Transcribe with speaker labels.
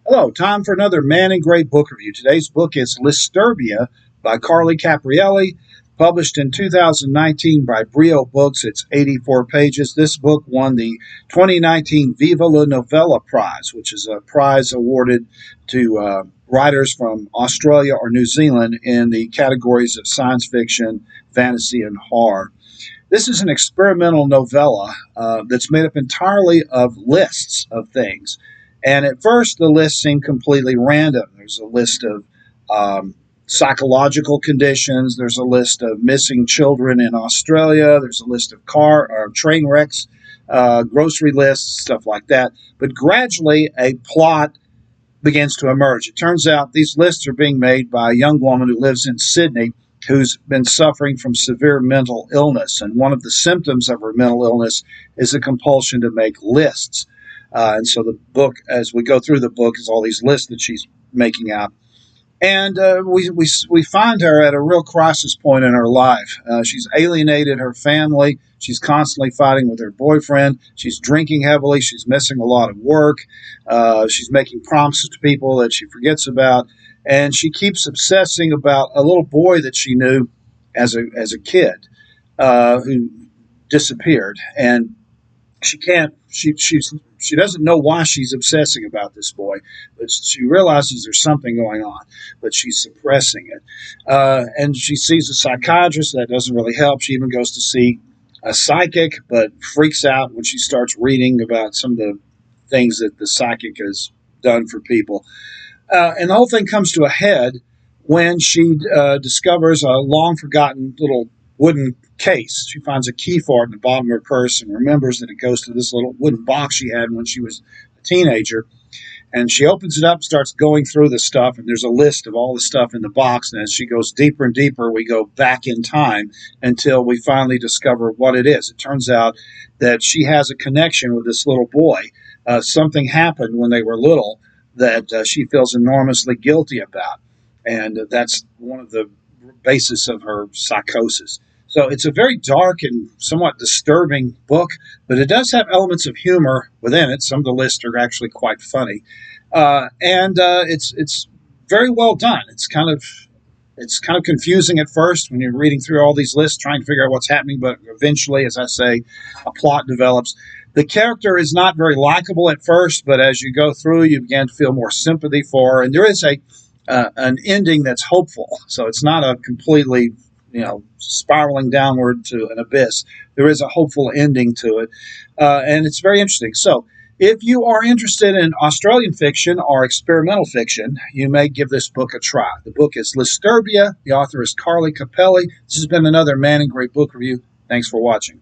Speaker 1: Hello, time for another Man in Gray book review. Today's book is Listurbia by Carly Capielli, published in 2019 by Brio Books. It's 84 pages. This book won the 2019 Viva la Novella Prize, which is a prize awarded to writers from Australia or New Zealand in the categories of science fiction, fantasy, and horror. This is an experimental novella that's made up entirely of lists of things. And at first, the lists seem completely random. There's a list of psychological conditions. There's a list of missing children in Australia. There's a list of car or train wrecks, grocery lists, stuff like that. But gradually, a plot begins to emerge. It turns out these lists are being made by a young woman who lives in Sydney who's been suffering from severe mental illness. And one of the symptoms of her mental illness is a compulsion to make lists. And so the book, as we go through the book, is all these lists that she's making out. And we find her at a real crisis point in her life. She's alienated her family. She's constantly fighting with her boyfriend. She's drinking heavily. She's missing a lot of work. She's making promises to people that she forgets about. And she keeps obsessing about a little boy that she knew as a kid who disappeared. And she can't. She doesn't know why she's obsessing about this boy, but she realizes there's something going on, but she's suppressing it. And she sees a psychiatrist. That doesn't really help. She even goes to see a psychic, but freaks out when she starts reading about some of the things that the psychic has done for people. And the whole thing comes to a head when she discovers a long-forgotten little wooden case. She finds a key for it in the bottom of her purse and remembers that it goes to this little wooden box she had when she was a teenager. And she opens it up, starts going through the stuff, and there's a list of all the stuff in the box. And as she goes deeper and deeper, we go back in time until we finally discover what it is. It turns out that she has a connection with this little boy. Something happened when they were little that she feels enormously guilty about. And that's one of the basis of her psychosis. So it's a very dark and somewhat disturbing book, but it does have elements of humor within it. Some of the lists are actually quite funny, and it's very well done. It's kind of confusing at first when you're reading through all these lists, trying to figure out what's happening. But eventually, as I say, a plot develops. The character is not very likable at first, but as you go through, you begin to feel more sympathy for her, and there is an ending that's hopeful. So it's not a completely spiraling downward to an abyss. There is a hopeful ending to it, and it's very interesting. So if you are interested in Australian fiction or experimental fiction, you may give this book a try. The book is Listurbia. The author is Carly Capielli. This has been another Man in Gray book review. Thanks for watching.